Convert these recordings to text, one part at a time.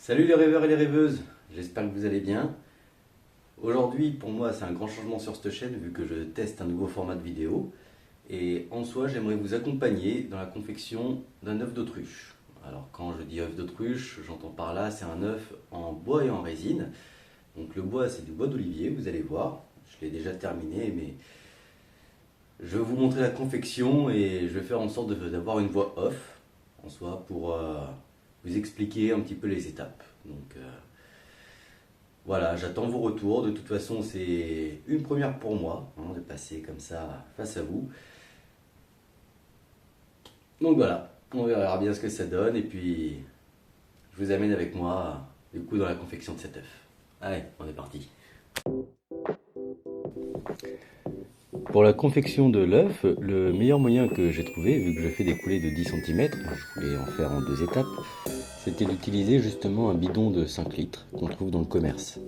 Salut les rêveurs et les rêveuses, j'espère que vous allez bien. Aujourd'hui, pour moi, c'est un grand changement sur cette chaîne vu que je teste un nouveau format de vidéo. Et en soi, j'aimerais vous accompagner dans la confection d'un œuf d'autruche. Alors quand je dis œuf d'autruche, j'entends par là, c'est un œuf en bois et en résine. Donc le bois, c'est du bois d'olivier, vous allez voir. Je l'ai déjà terminé, mais je vais vous montrer la confection et je vais faire en sorte d'avoir une voix off en soi pour vous expliquer un petit peu les étapes. Donc voilà, j'attends vos retours. De toute façon, c'est une première pour moi de passer comme ça face à vous. Donc voilà, on verra bien ce que ça donne et puis je vous amène avec moi du coup dans la confection de cet œuf. Allez, on est parti. Pour la confection de l'œuf, le meilleur moyen que j'ai trouvé, vu que je fais des coulées de 10 cm, je voulais en faire en 2 étapes, c'était d'utiliser justement un bidon de 5 litres qu'on trouve dans le commerce.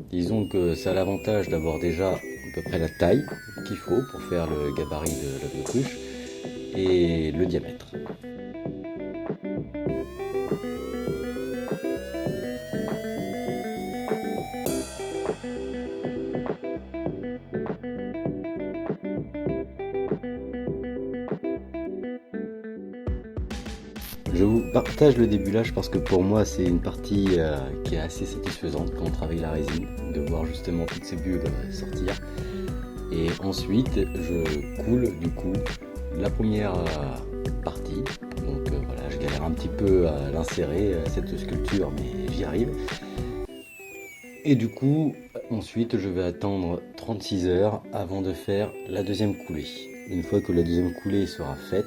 Disons que ça a l'avantage d'avoir déjà à peu près la taille qu'il faut pour faire le gabarit de l'œuf d'autruche et le diamètre. Je vous partage le débulage parce que pour moi c'est une partie qui est assez satisfaisante quand on travaille la résine, de voir justement toutes ces bulles sortir. Et ensuite je coule du coup la première partie, donc voilà, je galère un petit peu à l'insérer cette sculpture mais j'y arrive. Et du coup ensuite je vais attendre 36 heures avant de faire la deuxième coulée. Une fois que la deuxième coulée sera faite,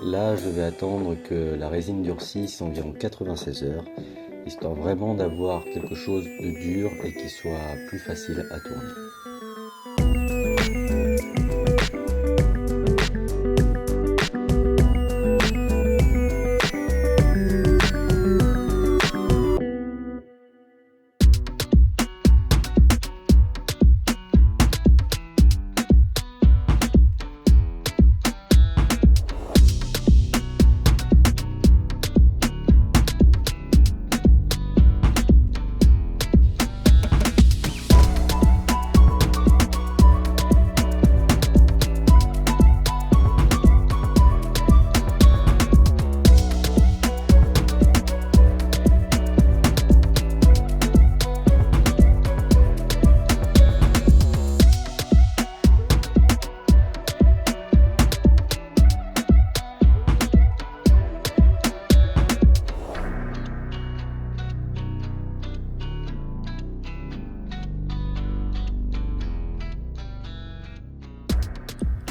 là, je vais attendre que la résine durcisse environ 96 heures, histoire vraiment d'avoir quelque chose de dur et qui soit plus facile à tourner.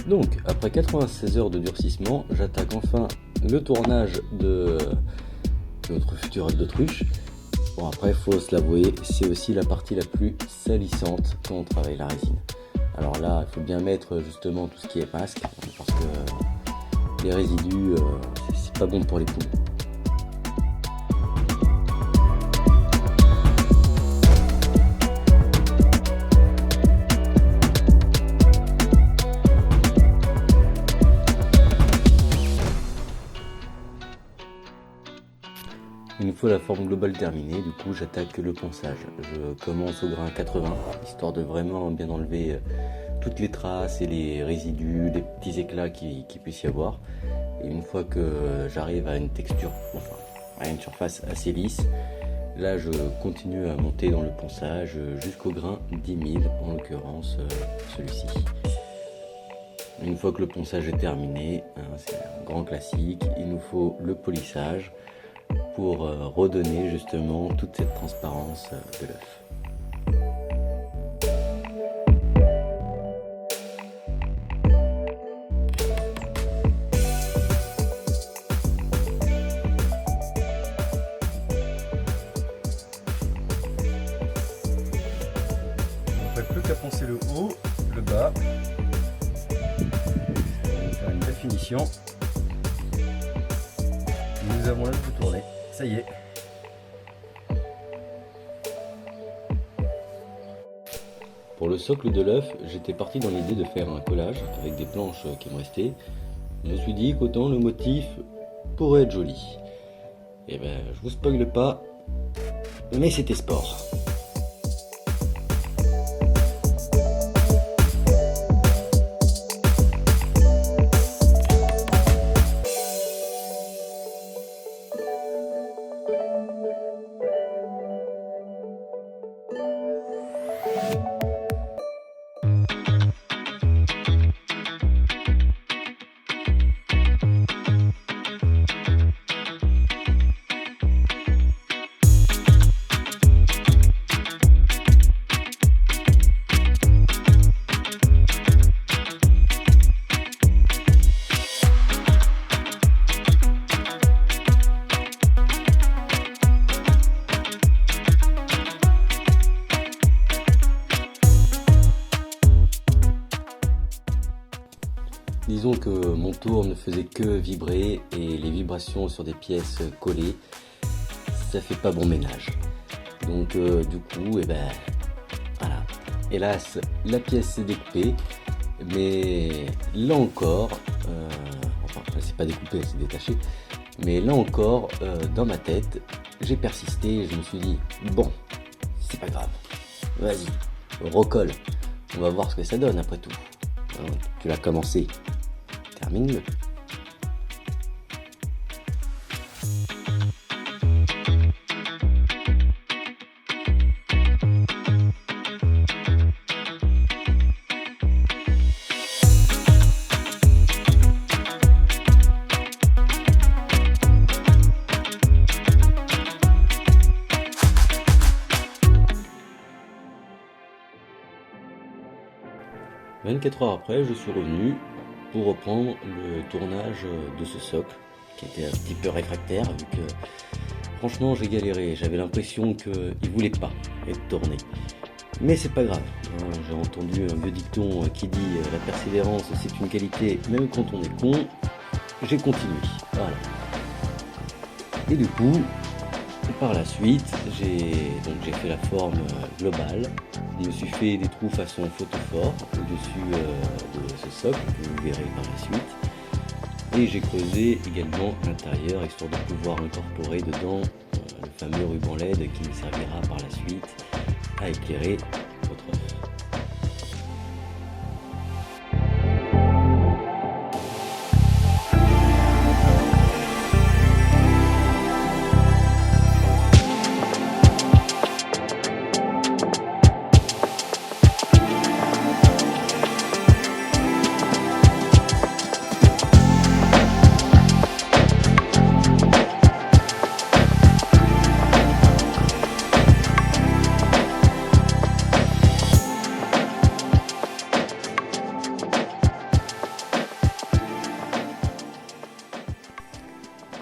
Donc, après 96 heures de durcissement, j'attaque enfin le tournage de notre futur œuf d'autruche. Bon, après, il faut se l'avouer, c'est aussi la partie la plus salissante quand on travaille la résine. Alors là, il faut bien mettre justement tout ce qui est masque, parce que les résidus, c'est pas bon pour les poumons. Une fois la forme globale terminée, du coup j'attaque le ponçage. Je commence au grain 80, histoire de vraiment bien enlever toutes les traces et les résidus, les petits éclats qu'il puisse y avoir. Et une fois que j'arrive à une texture, enfin à une surface assez lisse, là je continue à monter dans le ponçage jusqu'au grain 10 000, en l'occurrence celui-ci. Une fois que le ponçage est terminé, c'est un grand classique, il nous faut le polissage pour redonner justement toute cette transparence de l'œuf. On ne fait plus qu'à poncer le haut, le bas. On va faire une belle finition. Nous avons l'œuf de tourner. Ça y est. Pour le socle de l'œuf, j'étais parti dans l'idée de faire un collage avec des planches qui me restaient. Je me suis dit qu'autant le motif pourrait être joli. Et ben, je vous spoile pas, mais c'était sport. Disons que mon tour ne faisait que vibrer et les vibrations sur des pièces collées, ça fait pas bon ménage. Donc du coup, voilà. Hélas, la pièce s'est découpée, mais là encore, enfin, elle s'est pas découpée, elle s'est détachée, mais là encore, dans ma tête, j'ai persisté et je me suis dit, bon, c'est pas grave, vas-y, recolle, on va voir ce que ça donne après tout. Tu l'as commencé, termine-le. « 24 heures après, je suis revenu pour reprendre le tournage de ce socle qui était un petit peu réfractaire vu que franchement j'ai galéré, j'avais l'impression qu'il voulait pas être tourné. Mais c'est pas grave, hein, j'ai entendu un vieux dicton qui dit la persévérance c'est une qualité même quand on est con. J'ai continué, voilà. Et du coup, par la suite, j'ai fait la forme globale. Je me suis fait des trous façon photophore au-dessus de ce socle que vous verrez par la suite. Et j'ai creusé également l'intérieur histoire de pouvoir incorporer dedans le fameux ruban LED qui me servira par la suite à éclairer votre œuvre.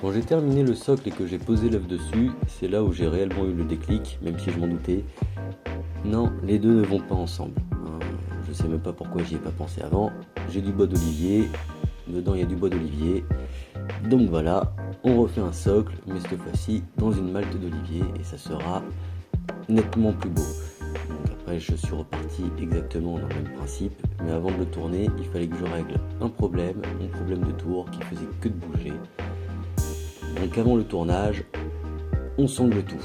Quand j'ai terminé le socle et que j'ai posé l'œuf dessus, c'est là où j'ai réellement eu le déclic, même si je m'en doutais. Non, les deux ne vont pas ensemble. Je sais même pas pourquoi j'y ai pas pensé avant. J'ai du bois d'olivier, dedans il y a du bois d'olivier. Donc voilà, on refait un socle, mais cette fois-ci dans une malte d'olivier et ça sera nettement plus beau. Donc après je suis reparti exactement dans le même principe, mais avant de le tourner, il fallait que je règle un problème, mon problème de tour qui faisait que de bouger. Donc avant le tournage, on sangle tout.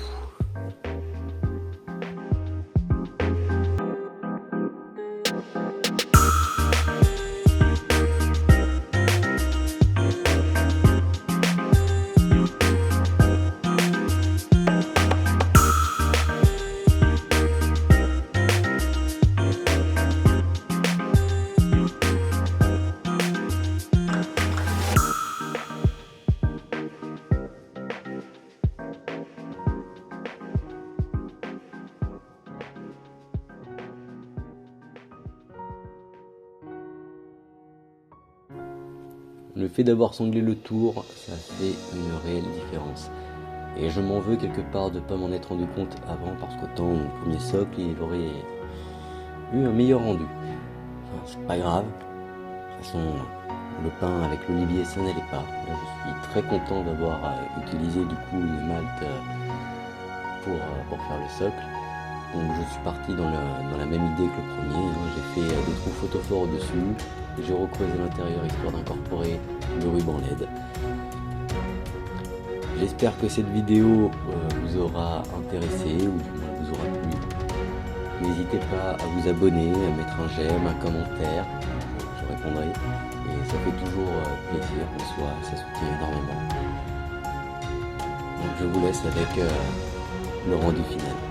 Le fait d'avoir sanglé le tour, ça fait une réelle différence. Et je m'en veux quelque part de ne pas m'en être rendu compte avant, parce qu'autant mon premier socle, il aurait eu un meilleur rendu. Enfin, c'est pas grave. De toute façon, le pain avec l'olivier, ça n'allait pas. Là, je suis très content d'avoir utilisé du coup une malte pour faire le socle. Donc je suis parti dans la même idée que le premier. J'ai fait des trous photophores au-dessus. J'ai recreusé l'intérieur histoire d'incorporer le ruban LED. J'espère que cette vidéo vous aura intéressé ou du moins vous aura plu. N'hésitez pas à vous abonner, à mettre un j'aime, un commentaire, je répondrai. Et ça fait toujours plaisir en soi, ça soutient énormément. Donc je vous laisse avec le rendu final.